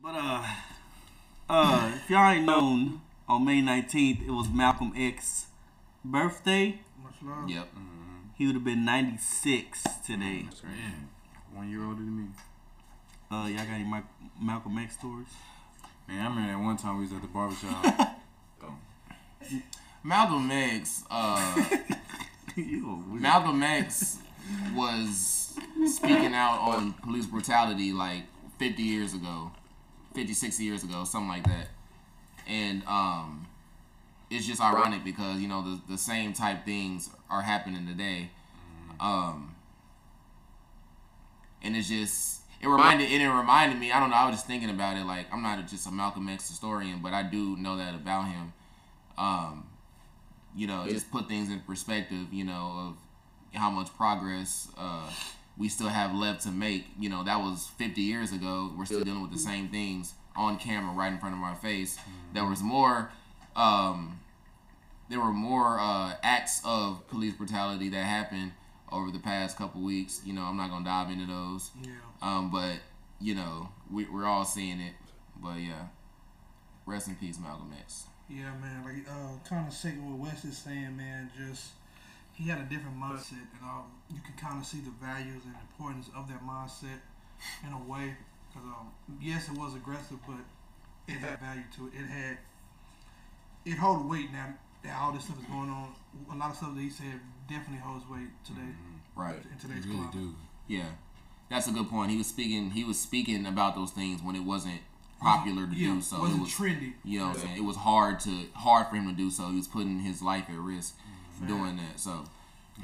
But if y'all ain't known, on May 19th it was Malcolm X's birthday. Much love. Yep. He would have been 96 today. That's right. 1 year older than me. Y'all got any Malcolm X stories? Man, I remember that one time we was at the barbershop. Malcolm X. Malcolm X was speaking out on police brutality like 50 years ago, 50, 60 years ago, something like that. And it's just ironic because, you know, the same type things are happening today. And it's just, it reminded me, I don't know, I was just thinking about it, like, I'm not just a Malcolm X historian, but I do know that about him. You know, just put things in perspective, you know, of how much progress we still have left to make. You know, that was 50 years ago. We're still dealing with the same things on camera right in front of our face. There was more, acts of police brutality that happened over the past couple weeks. You know, I'm not gonna dive into those. Yeah. But you know, we're all seeing it. But yeah, rest in peace, Malcolm X. Yeah, man. Like, kind of second what Wes is saying, man. Just he had a different mindset, and you can kind of see the values and importance of that mindset in a way. Because yes, it was aggressive, but it had value to it. It hold weight now that all this stuff is going on. A lot of stuff that he said definitely holds weight today. Right. In today's They really climate. do. Yeah, that's a good point. He was speaking about those things when it wasn't popular to do so. Wasn't It was trendy. You know what I'm saying? It was hard for him to do so. He was putting his life at risk doing that. So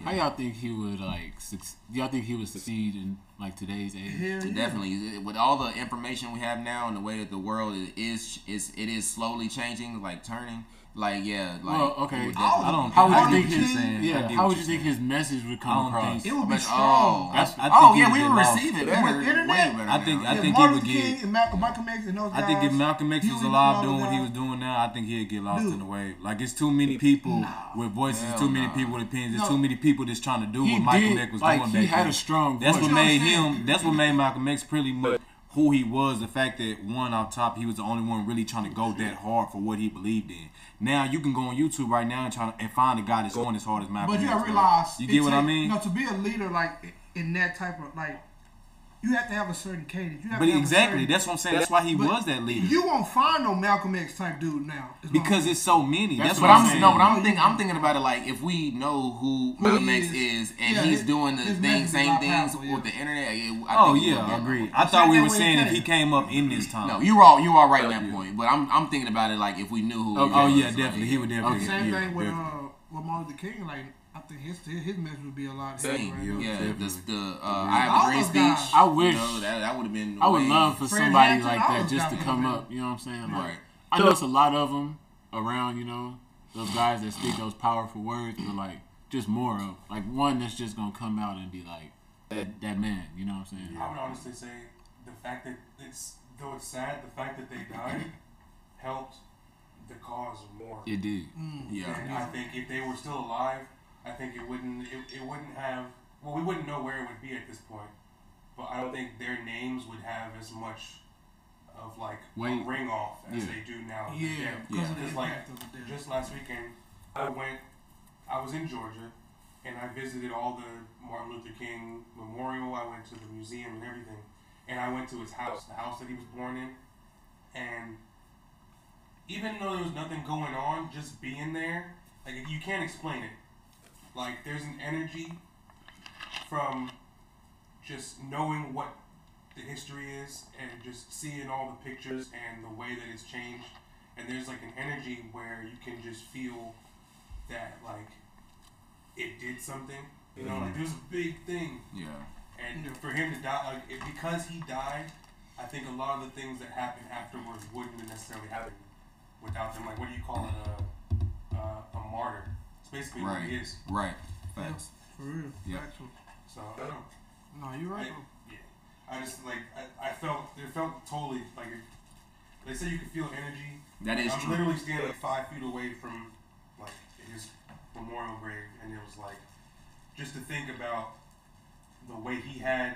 How y'all think he would do y'all think he would succeed in like today's age? Hell yeah. Definitely, with all the information we have now and the way that the world is slowly changing, like turning. Like yeah, like Well, okay. he would I definitely- How would Martin you think Luther his King, yeah? How would you think his message would come across? It would be Like, strong. I think yeah, he we would would get lost. receive it With better. internet? Way better I think now. I think he Martin would Luther King get. and Malcolm X and those guys. I think if Malcolm X was Huey alive and all doing what he those was doing now, I think he'd get lost Dude. in the wave. Like it's too many people with voices, Hell too many nah. people with opinions. There's No. too many people that's trying to do He what Malcolm did, X was like doing he back had then. a strong That's voice. what You know made what I'm saying? him. That's what made Malcolm X pretty much who he was. The fact that one off top, he was the only one really trying to go that hard for what he believed in. Now you can go on YouTube right now and find a guy that's going as hard as Malcolm But you X. gotta realize, You get what I mean? You know, to be a leader like in that type of like, you have to have a certain cadence. You have But to have exactly, a certain, that's what I'm saying. That's why he but was that leader. You won't find no Malcolm X type dude now. is what Because I'm it's so many. That's But what I'm saying. I'm thinking about it like if we know who Malcolm X is and Yeah, he's his- doing the his message is a same lot things powerful, with yeah. the internet. Oh think yeah, I we'll agree. get- I thought we that were way saying it if he came. came up in this time. No, you are right in that point. But I'm thinking about it like if we knew who. Oh he yeah, was, definitely. like, He would definitely. saying. Same yeah, thing with definitely. Martin Luther King. Like I think his message would be a lot. Same, heavier right now. yeah. definitely. I have All a great those guys. speech. I wish. You know, that would have been. I would way- love for Fred somebody Hampton, like all that those just guys to would come have up. You know what I'm saying? Like, Right. I know it's a lot of them around. You know, those guys that speak those powerful words, but like just more of like one that's just gonna come out and be like that man. You know what I'm saying? I would honestly say the fact that though it's sad, the fact that they died helped the cause more. It did. Yeah. And I think if they were still alive, I think it wouldn't have. Well, we wouldn't know where it would be at this point. But I don't think their names would have as much of like Weight. a ring off as Yeah. they do now. Yeah, because of the Because like impact of the death. just last weekend, I was in Georgia, and I visited all the Martin Luther King Memorial. I went to the museum and everything, and I went to his house, the house that he was born in, and even though there was nothing going on, just being there, like you can't explain it. Like there's an energy from just knowing what the history is and just seeing all the pictures and the way that it's changed. And there's like an energy where you can just feel that like it did something. You know, like there's a big thing. Yeah. And for him to die, like because he died, I think a lot of the things that happened afterwards wouldn't have necessarily happened without them. Like what do you call it? A martyr. It's basically what he is. Right. Facts. For real. Yeah. Factual. So I don't know. No, you're right. Yeah. I just like I felt it felt totally like they say you can feel energy. That is I'm true. literally standing like 5 feet away from like his memorial grave, and it was like just to think about the way he had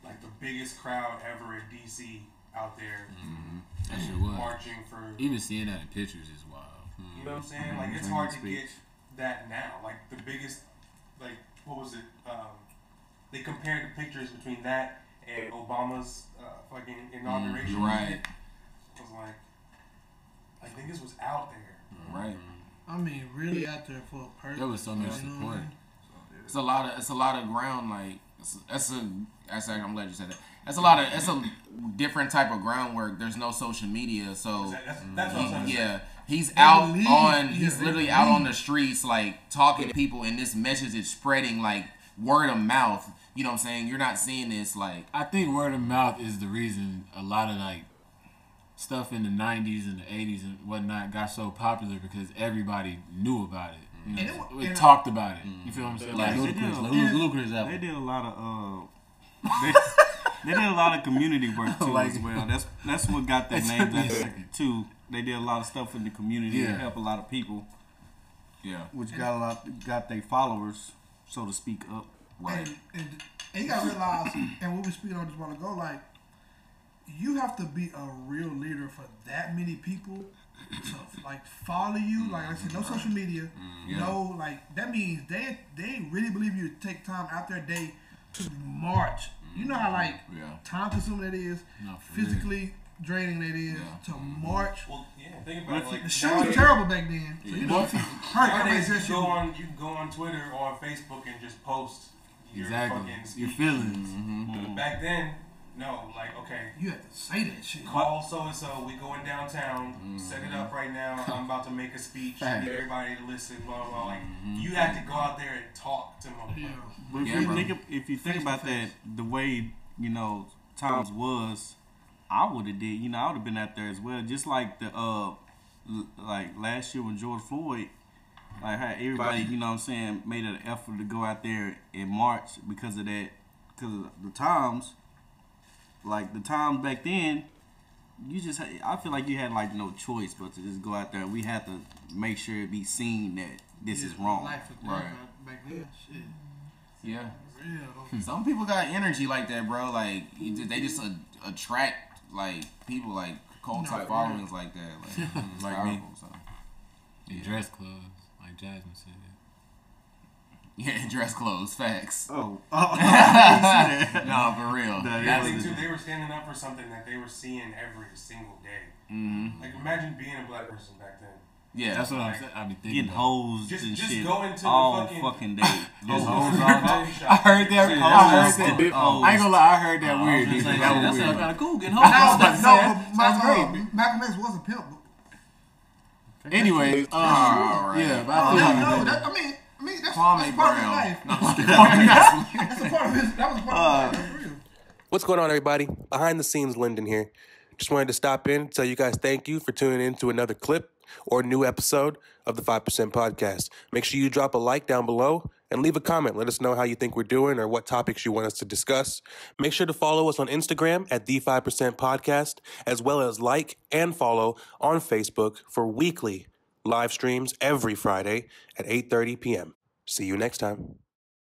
like the biggest crowd ever in DC. out there That shit was. marching for. Even seeing that in pictures is wild. You know what I'm saying? Like it's hard to get that now. Like the biggest, like what was it? They compared the pictures between that and Obama's fucking inauguration. Right. I was like niggas was out there. Right. I mean, really out there for a purpose. There was so much you know what I support. mean? It's a lot of ground. Like I'm glad you said that. It's a different type of groundwork. There's no social media, so That's what I'm saying. yeah, he's They out believe. on. Yeah, He's they literally out believe. on the streets, like talking to people, and this message is spreading like word of mouth. You know what I'm saying? You're not seeing this like. I think word of mouth is the reason a lot of like stuff in the 90s and the 80s and whatnot got so popular because everybody knew about it. You know, And we it- talked about it. You feel what I'm saying? Like Like Ludacris, album. they did a lot of they did a lot of community work too Like- as well. That's what got their It names took me a out there second. too. They did a lot of stuff in the community to Yeah. help a lot of people, Yeah. which got their followers, so to speak, up. Right. And you gotta realize, and what we speaking on just a while ago, like you have to be a real leader for that many people to like follow you. Like I said, no social media, no like that means they really believe you to take time out their day to march. You know how like time consuming that is, No, for physically draining that is to march. Well, yeah. Think about it. Like The show was terrible back then. So you know, hurt Nowadays, everybody's you can go on Twitter or on Facebook and just post your Exactly. fucking Your speech. feelings. Back then, no, like okay, You had to say that shit. call so and so. We going downtown. Set it up right now. I'm about to make a speech. Fact. Get everybody to listen. Blah blah. Like you had to go out there and talk to motherfuckers. Yeah. But if Yeah, you bro. think Face to about face. that, the way times was, I would have did. I would have been out there as well. Just like like last year when George Floyd, like how everybody, what I'm saying, made an effort to go out there and march because of that, because of the times. Like the times back then, I feel like you had like no choice but to just go out there. We had to make sure it be seen that this is wrong. Life or Right. death back then. Shit. Yeah. Real. Some people got energy like that, bro. Like they just attract like people like cult type followings like that. Like, it's Like me. powerful, so. And dress clothes, like Jasmine said. Yeah, dress clothes, facts. Oh, No, for real. That Yeah, is- too, they were standing up for something that they were seeing every single day. Mm-hmm. Like imagine being a black person back then. Yeah, That's what I'm saying. I be thinking. getting about. hosed Just- and just shit go into the all fucking- day. Just Hosed. hosed all day. I heard that. Shit, I heard that's that. big I ain't gonna lie. I heard that weird. That That was sounds weird. kind of cool. Getting No, home. but Malcolm X was a pimp. Anyways, Alright. yeah, but I feel like No, I mean that's Kwame part of his Brown. life. No, I'm just kidding. That's a part of his. That was part of his life. That's real. What's going on, everybody? Behind the scenes, Lyndon here. Just wanted to stop in and tell you guys thank you for tuning in to another clip or new episode of the 5% Podcast. Make sure you drop a like down below and leave a comment. Let us know how you think we're doing or what topics you want us to discuss. Make sure to follow us on Instagram at the 5% Podcast, as well as like and follow on Facebook for weekly live streams every Friday at 8:30 p.m. See you next time.